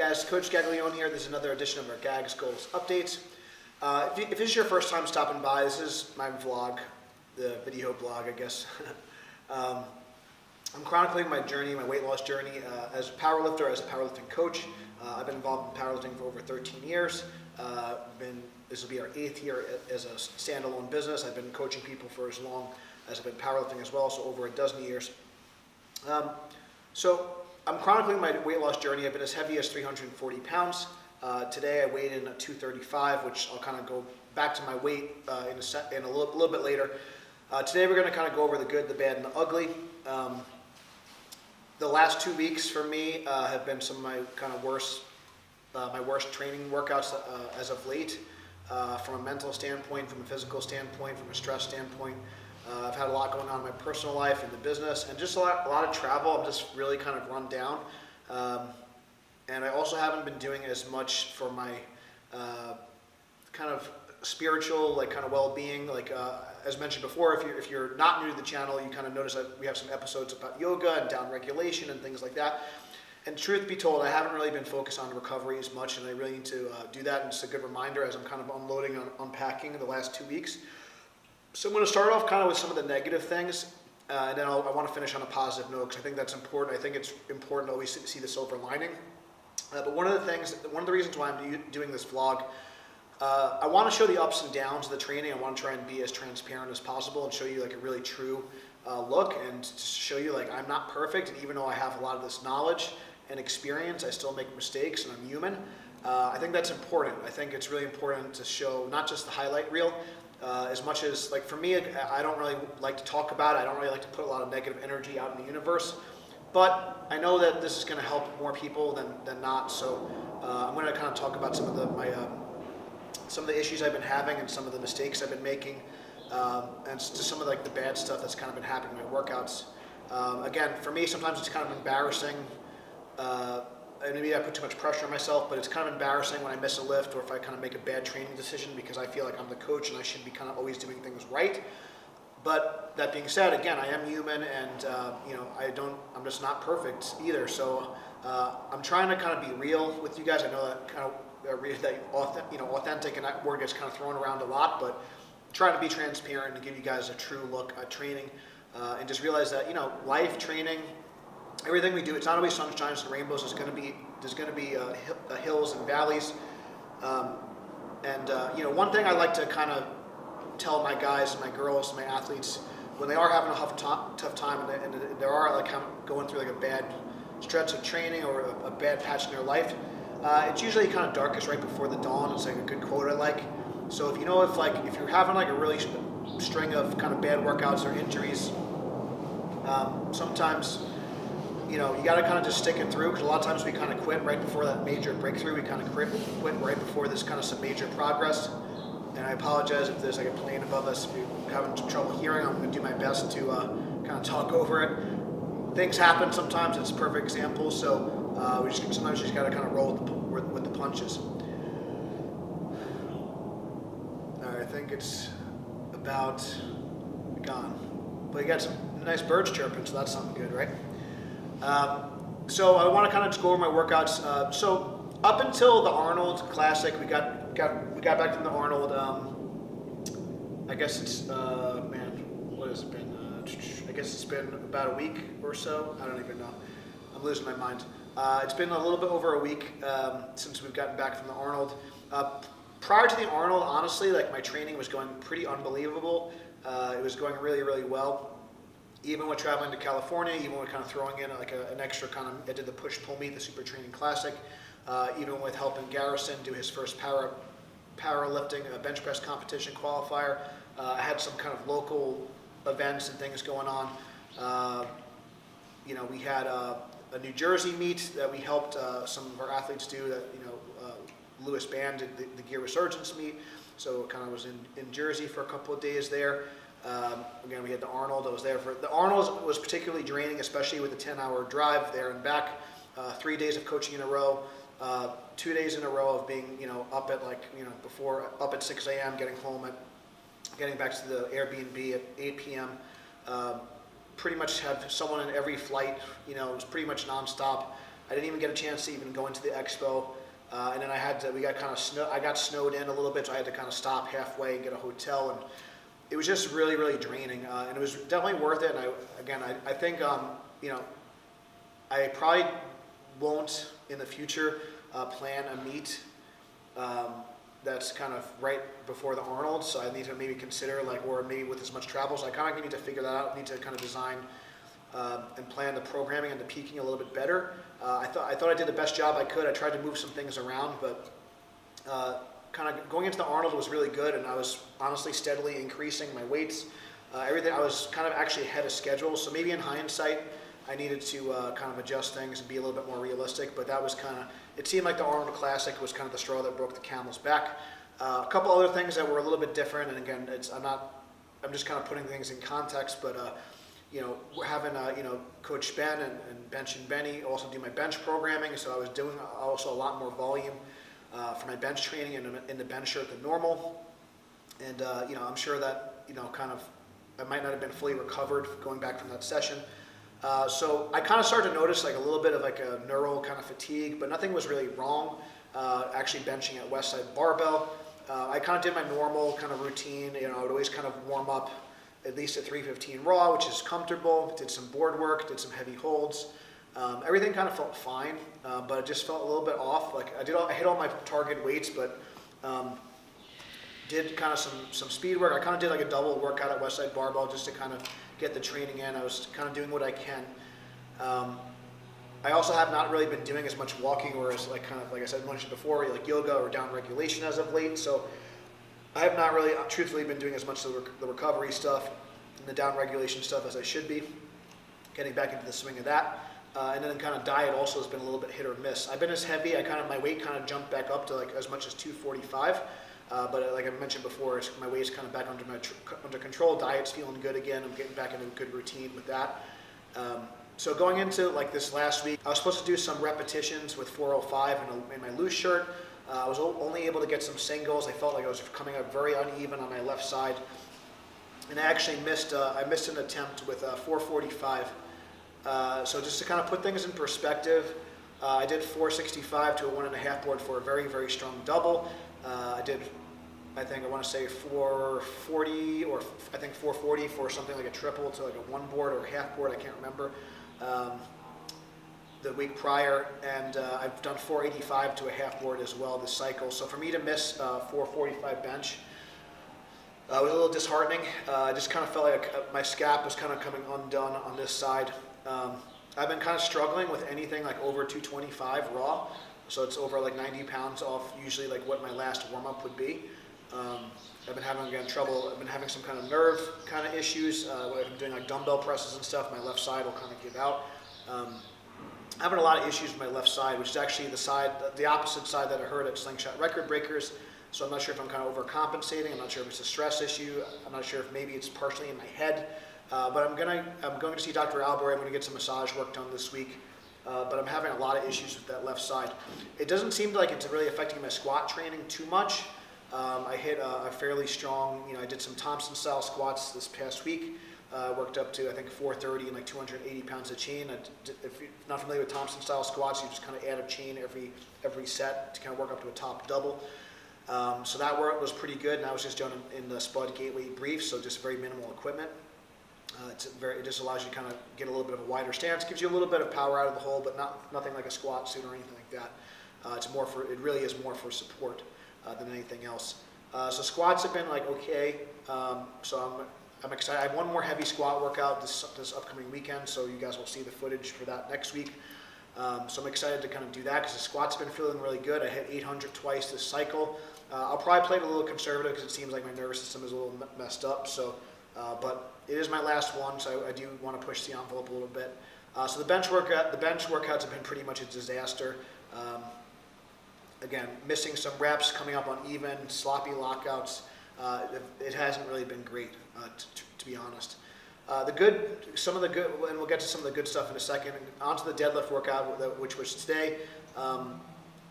guys, Coach Gaglione here. This is another edition of our GAGS Goals Updates. If this is your first time stopping by, this is my vlog, the video blog, I guess. I'm chronicling my journey, my weight loss journey as a powerlifter, as a powerlifting coach. I've been involved in powerlifting for over 13 years. This will be our 8th year as a standalone business. I've been coaching people for as long as I've been powerlifting as well, so over a dozen years. So I'm chronicling my weight loss journey. I've been as heavy as 340 pounds. Today I weighed in at 235, which I'll kind of go back to my weight in a little bit later. Today we're going to kind of go over the good, the bad, and the ugly. The last 2 weeks for me have been some of my kind of worst training workouts as of late, from a mental standpoint, from a physical standpoint, from a stress standpoint. I've had a lot going on in my personal life, in the business, and just a lot of travel. I'm just really kind of run down. And I also haven't been doing as much for my kind of spiritual, like kind of well-being. Like as mentioned before, if you're not new to the channel, you kind of notice that we have some episodes about yoga and down regulation and things like that. And truth be told, I haven't really been focused on recovery as much, and I really need to do that. And it's a good reminder as I'm kind of unloading and unpacking the last 2 weeks. So I'm going to start off kind of with some of the negative things, and then I want to finish on a positive note, because I think that's important. I think it's important to always see the silver lining. But one of the reasons why I'm doing this vlog, I want to show the ups and downs of the training. I want to try and be as transparent as possible and show you like a really true look, and to show you like I'm not perfect, and even though I have a lot of this knowledge and experience, I still make mistakes, and I'm human. I think that's important. I think it's really important to show not just the highlight reel, as much as, like, for me, I don't really like to talk about it. I don't really like to put a lot of negative energy out in the universe. But I know that this is going to help more people than not. So I'm going to kind of talk about some of the issues I've been having and some of the mistakes I've been making, and just some of like the bad stuff that's kind of been happening in my workouts. Again, for me, sometimes it's kind of embarrassing. And maybe I put too much pressure on myself, but it's kind of embarrassing when I miss a lift or if I kind of make a bad training decision, because I feel like I'm the coach and I should be kind of always doing things right. But that being said, again, I am human, and you know, I'm just not perfect either. So I'm trying to kind of be real with you guys. I know that kind of authentic, and that word gets kind of thrown around a lot, but trying to be transparent and give you guys a true look at training, and just realize that, you know, life, training, everything we do, it's not always sunshine and rainbows. There's going to be hills and valleys. You know, one thing I like to kind of tell my guys and my girls, my athletes, when they are having a tough time and they are like kind of going through like a bad stretch of training or a bad patch in their life, it's usually kind of darkest right before the dawn. It's like a good quote I like. So if you're having like a really string of kind of bad workouts or injuries, sometimes, you know, you got to kind of just stick it through, because a lot of times we kind of quit right before that major breakthrough. We kind of quit right before this kind of some major progress. And I apologize if there's like a plane above us. If you're having trouble hearing, I'm going to do my best to kind of talk over it. Things happen sometimes. It's a perfect example. So sometimes you just got to kind of roll with the punches. All right, I think it's about gone. But you got some nice birds chirping, so that's something good, right? So I want to kind of just go over my workouts. So up until the Arnold Classic, we got back from the Arnold. I guess it's what has it been? I guess it's been about a week or so. I don't even know. I'm losing my mind. It's been a little bit over a week since we've gotten back from the Arnold. Prior to the Arnold, honestly, like my training was going pretty unbelievable. It was going really, really well. Even with traveling to California, even with kind of throwing in like an extra kind of, I did the push-pull meet, the Super Training Classic, even with helping Garrison do his first powerlifting bench press competition qualifier. I had some kind of local events and things going on. You know, we had a New Jersey meet that we helped some of our athletes do, that, you know, Lewis Band did the Gear Resurgence meet. So kind of was in Jersey for a couple of days there. Again, we had the Arnold. I was there for the Arnold. Was particularly draining, especially with the 10-hour drive there and back. 3 days of coaching in a row, 2 days in a row of being, you know, up at like, you know, up at 6 a.m., getting back to the Airbnb at 8 p.m. Pretty much had someone in every flight. You know, it was pretty much nonstop. I didn't even get a chance to even go into the expo. And then I got snowed in a little bit, so I had to kind of stop halfway and get a hotel, and it was just really, really draining. And it was definitely worth it. And I think, I probably won't in the future plan a meet that's kind of right before the Arnold. So I need to maybe consider or maybe with as much travel. So I kind of need to figure that out. I need to kind of design and plan the programming and the peaking a little bit better. I thought I did the best job I could. I tried to move some things around, but kind of going into the Arnold was really good, and I was honestly steadily increasing my weights. Everything, I was kind of actually ahead of schedule. So maybe in hindsight, I needed to kind of adjust things and be a little bit more realistic, but that was it seemed like the Arnold Classic was kind of the straw that broke the camel's back. A couple other things that were a little bit different, and again, I'm just kind of putting things in context, but having Coach Ben and Bench and Benny also do my bench programming, so I was doing also a lot more volume for my bench training in the bench shirt than normal, and I'm sure that I might not have been fully recovered going back from that session. So I kind of started to notice a little bit of a neural kind of fatigue, but nothing was really wrong. Actually benching at Westside Barbell, I kind of did my normal kind of routine. I would always kind of warm up at least at 315 raw, which is comfortable. Did some board work, did some heavy holds. Everything kind of felt fine, but it just felt a little bit off. I hit all my target weights, but did kind of some speed work. I kind of did a double workout at Westside Barbell just to kind of get the training in. I was kind of doing what I can. I also have not really been doing as much walking or as like I said mentioned before, yoga or down regulation as of late. So I have not really truthfully been doing as much of the recovery stuff and the down regulation stuff as I should be. Getting back into the swing of that. And then kind of diet also has been a little bit hit or miss. I've been as heavy, my weight kind of jumped back up to as much as 245. But like I mentioned before, my weight's kind of back under control. Diet's feeling good again. I'm getting back into a good routine with that. So going into this last week, I was supposed to do some repetitions with 405 in my loose shirt. I was only able to get some singles. I felt like I was coming up very uneven on my left side, and I actually missed an attempt with 445. So just to kind of put things in perspective, I did 465 to a 1.5 board for a very, very strong double. I want to say 440 or I think 440 for something like a triple to a 1 board or a half board. I can't remember. The week prior, and I've done 485 to a half board as well this cycle. So for me to miss 445 bench was a little disheartening. I just kind of felt like my scap was kind of coming undone on this side. I've been kind of struggling with anything over 225 raw, so it's over 90 pounds off usually what my last warm-up would be. I've been having trouble. I've been having some kind of nerve kind of issues. When I'm doing dumbbell presses and stuff, my left side will kind of give out. Having a lot of issues with my left side, which is actually the opposite side that I heard at Slingshot Record Breakers. So I'm not sure if I'm kind of overcompensating. I'm not sure if it's a stress issue. I'm not sure if maybe it's partially in my head. But I'm going to see Dr. Albury. I'm going to get some massage work done this week. But I'm having a lot of issues with that left side. It doesn't seem like it's really affecting my squat training too much. I hit a fairly strong, I did some Thompson style squats this past week. Worked up to I think 430 and 280 pounds of chain. If you're not familiar with Thompson style squats, you just kind of add a chain every set to kind of work up to a top double. So that work was pretty good, and I was just doing in the Spud Gateway brief, so just very minimal equipment. It just allows you to kind of get a little bit of a wider stance, gives you a little bit of power out of the hole, but nothing like a squat suit or anything like that. It really is more for support than anything else. So squats have been okay. So I'm excited. I have one more heavy squat workout this upcoming weekend, so you guys will see the footage for that next week. So I'm excited to kind of do that because the squats have been feeling really good. I hit 800 twice this cycle. I'll probably play it a little conservative because it seems like my nervous system is a little messed up. So, but it is my last one, so I do want to push the envelope a little bit. So the bench workouts have been pretty much a disaster. Again, missing some reps, coming up uneven, sloppy lockouts. It hasn't really been great, to be honest. Some of the good, and we'll get to some of the good stuff in a second. Onto the deadlift workout, which was today.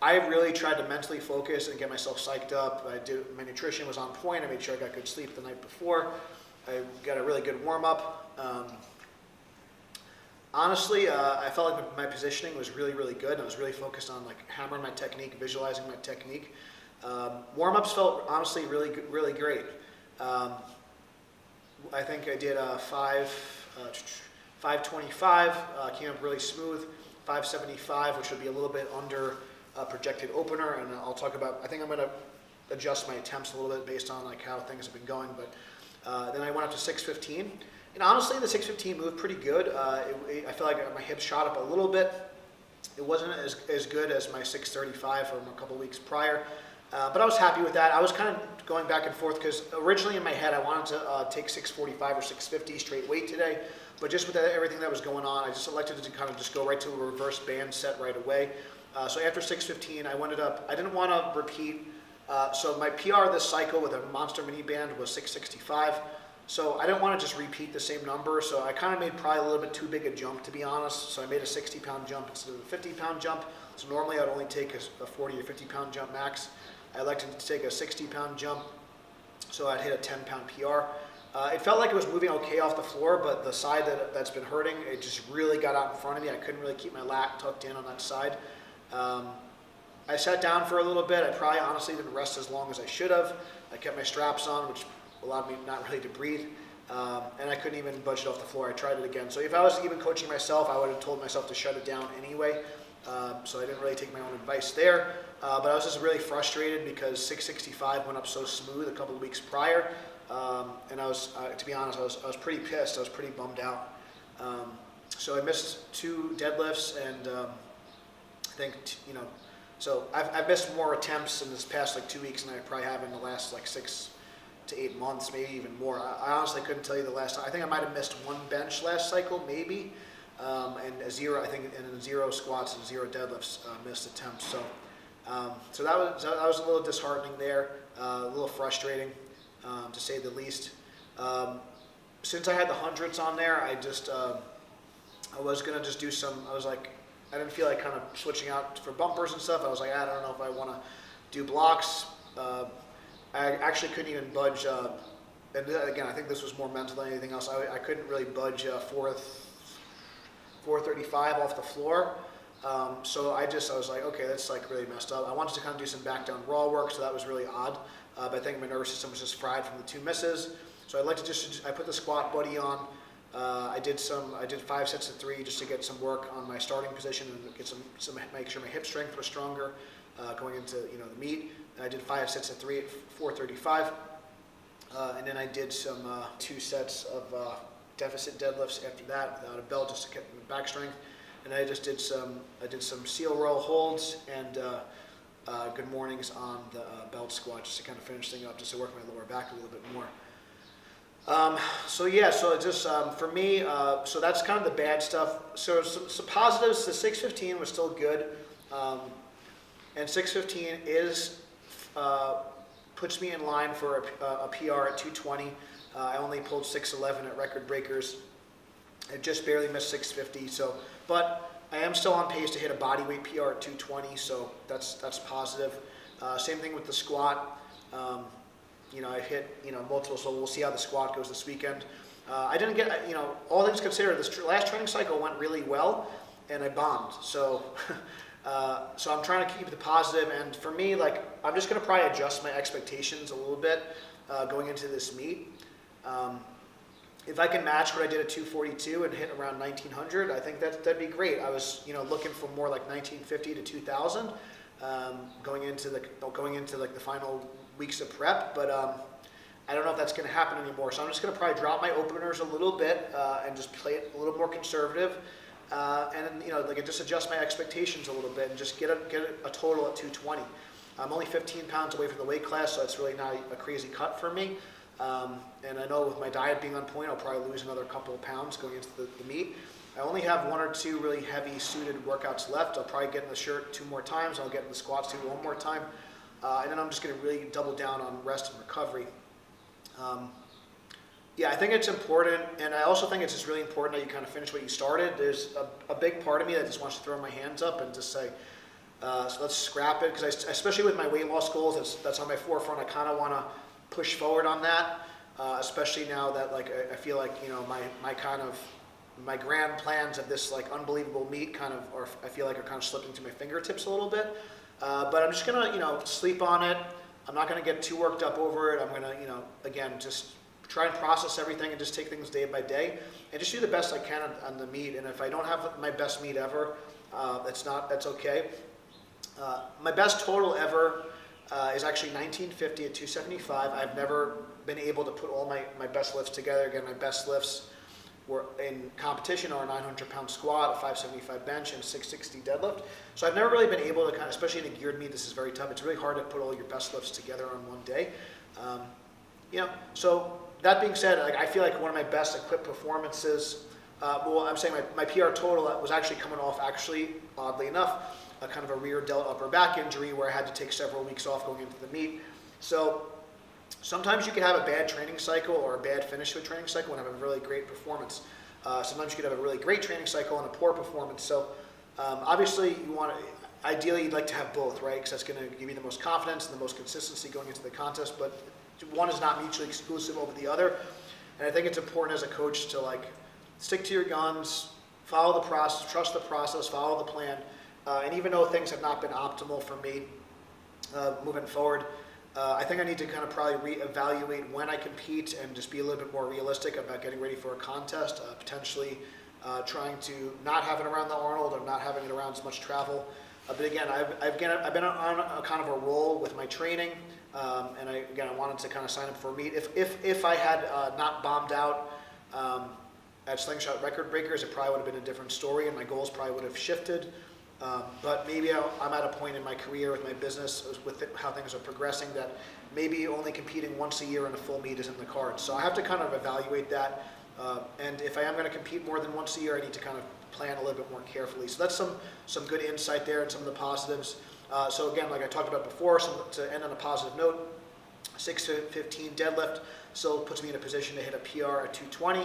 I really tried to mentally focus and get myself psyched up. My nutrition was on point. I made sure I got good sleep the night before. I got a really good warm up. Honestly, I felt like my positioning was really, really good. I was really focused on like hammering my technique, visualizing my technique. Warm-ups felt honestly really great. Um, I think I did a 525, came up really smooth. 575, which would be a little bit under projected opener, and I'll talk about. I think I'm going to adjust my attempts a little bit based on like how things have been going. But then I went up to 615. And honestly, the 615 moved pretty good. I feel like my hips shot up a little bit. It wasn't as good as my 635 from a couple weeks prior, but I was happy with that. I was kind of going back and forth because originally in my head I wanted to take 645 or 650 straight weight today, but just with everything that was going on, I just elected to kind of just go right to a reverse band set right away. So after 615, I didn't want to repeat. So my PR this cycle with a monster mini band was 665. So I didn't want to just repeat the same number, so I kind of made probably a little bit too big a jump, to be honest. So I made a 60-pound jump instead of a 50-pound jump. So normally I'd only take a 40 or 50-pound jump max. I elected to take a 60-pound jump, so I'd hit a 10-pound PR. It felt like it was moving okay off the floor, but the side that's been hurting, it just really got out in front of me. I couldn't really keep my lat tucked in on that side. I sat down for a little bit. I probably honestly didn't rest as long as I should have. I kept my straps on, which allowed me not really to breathe, and I couldn't even budge it off the floor. I tried it again. So if I was even coaching myself, I would have told myself to shut it down anyway. So I didn't really take my own advice there. But I was just really frustrated because 665 went up so smooth a couple of weeks prior, and I was, to be honest, I was pretty pissed. I was pretty bummed out. So I missed 2 deadlifts, and I think so I've missed more attempts in this past like 2 weeks than I probably have in the last like 6 to 8 months, maybe even more. I honestly couldn't tell you the last time. I think I might have missed 1 bench last cycle, maybe, and a 0. I think in 0 squats and 0 deadlifts missed attempts. So that was a little disheartening there, a little frustrating, to say the least. Since I had the hundreds on there, I was gonna just do some. I didn't feel like kind of switching out for bumpers and stuff. I was like, I don't know if I want to do blocks. I actually couldn't even budge, and again, I think this was more mental than anything else. I couldn't really budge 435 off the floor. So I was like, okay, that's like really messed up. I wanted to kind of do some back down raw work, so that was really odd. But I think my nervous system was just fried from the 2 misses. So I put the squat buddy on. I did 5 sets of 3 just to get some work on my starting position and get make sure my hip strength was stronger going into the meet. And I did 5 sets of 3 at 435, and then I did some 2 sets of deficit deadlifts after that without a belt just to get back strength. And I just did some seal row holds and good mornings on the belt squat just to kind of finish things up, just to work my lower back a little bit more. So just for me, so that's kind of the bad stuff. So positives, the 615 was still good, and 615 puts me in line for a PR at 220. I only pulled 611 at record breakers. I just barely missed 650. But I am still on pace to hit a body weight PR at 220. So that's positive. Same thing with the squat. I hit multiple, so we'll see how the squat goes this weekend. I didn't get, all things considered, this last training cycle went really well, and I bombed. So so I'm trying to keep the positive, and for me, like, I'm just going to probably adjust my expectations a little bit going into this meet. If I can match what I did at 242 and hit around 1900, I think that'd be great. I was looking for more like 1950 to 2000 going into like the final weeks of prep, but I don't know if that's going to happen anymore. So I'm just going to probably drop my openers a little bit and just play it a little more conservative, and just adjust my expectations a little bit and just get a total at 220. I'm only 15 pounds away from the weight class, so it's really not a crazy cut for me. And I know with my diet being on point, I'll probably lose another couple of pounds going into the meet. I only have 1 or 2 really heavy suited workouts left. I'll probably get in the shirt 2 more times. I'll get in the squats 1 more time. And then I'm just going to really double down on rest and recovery. I think it's important, and I also think it's just really important that you kind of finish what you started. There's a big part of me that just wants to throw my hands up and just say, so let's scrap it, because especially with my weight loss goals, that's on my forefront. I kind of want to push forward on that, especially now that I feel like my kind of my grand plans of this like unbelievable meet kind of, or I feel like are kind of slipping through my fingertips a little bit. But I'm just gonna, sleep on it. I'm not gonna get too worked up over it. I'm gonna, again, just try and process everything and just take things day by day and just do the best I can on the meet. And if I don't have my best meet ever, that's okay. My best total ever is actually 1950 at 275. I've never been able to put all my best lifts together. Again, my best lifts were in competition are a 900-pound squat, a 575 bench, and a 660 deadlift. So I've never really been able to especially in a geared meet, this is very tough. It's really hard to put all your best lifts together on one day. So that being said, I feel like one of my best equipped performances, I'm saying my PR total was actually coming off, oddly enough, a kind of a rear delt upper back injury where I had to take several weeks off going into the meet. So sometimes you can have a bad training cycle or a bad finish to a training cycle and have a really great performance. Sometimes you could have a really great training cycle and a poor performance. So obviously ideally you'd like to have both, right? Because that's going to give you the most confidence and the most consistency going into the contest, but one is not mutually exclusive over the other. And I think it's important as a coach to stick to your guns, follow the process, trust the process, follow the plan. And even though things have not been optimal for me moving forward, I think I need to kind of probably reevaluate when I compete and just be a little bit more realistic about getting ready for a contest, potentially trying to not have it around the Arnold or not having it around as much travel. But again, I've been on a kind of a roll with my training, and I wanted to kind of sign up for a meet. If I had not bombed out at Slingshot Record Breakers, it probably would have been a different story, and my goals probably would have shifted. But maybe I'm at a point in my career with my business, with how things are progressing, that maybe only competing once a year in a full meet is in the cards. So I have to kind of evaluate that. And if I am going to compete more than once a year, I need to kind of plan a little bit more carefully. So that's some good insight there and some of the positives. So again, like I talked about before, to end on a positive note, 615 deadlift still puts me in a position to hit a PR at 220.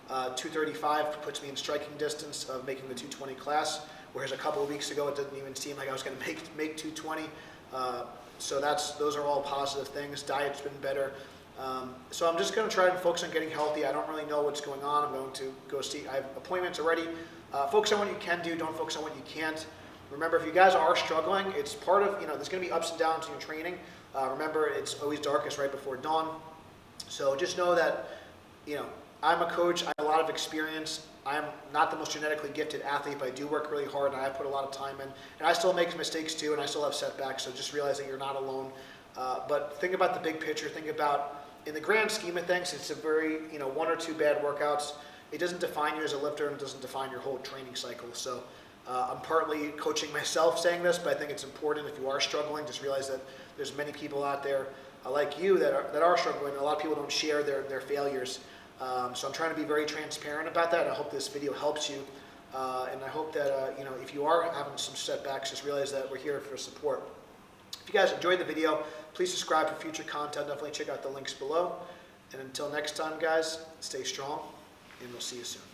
235 puts me in striking distance of making the 220 class, whereas a couple of weeks ago it didn't even seem like I was going to make 220. So those are all positive things. Diet's been better. So I'm just going to try and focus on getting healthy. I don't really know what's going on. I'm going to go see. I have appointments already. Focus on what you can do. Don't focus on what you can't. Remember, if you guys are struggling, it's part of, there's going to be ups and downs in your training. Remember, it's always darkest right before dawn. So just know that, I'm a coach. I have a lot of experience. I'm not the most genetically gifted athlete, but I do work really hard, and I put a lot of time in. And I still make mistakes too, and I still have setbacks, so just realize that you're not alone. But think about the big picture. Think about, in the grand scheme of things, it's a very, one or two bad workouts. It doesn't define you as a lifter, and it doesn't define your whole training cycle. So I'm partly coaching myself saying this, but I think it's important if you are struggling, just realize that there's many people out there like you that are struggling. A lot of people don't share their failures. So I'm trying to be very transparent about that. I hope this video helps you. And I hope that, if you are having some setbacks, just realize that we're here for support. If you guys enjoyed the video, please subscribe for future content. Definitely check out the links below. And until next time, guys, stay strong, and we'll see you soon.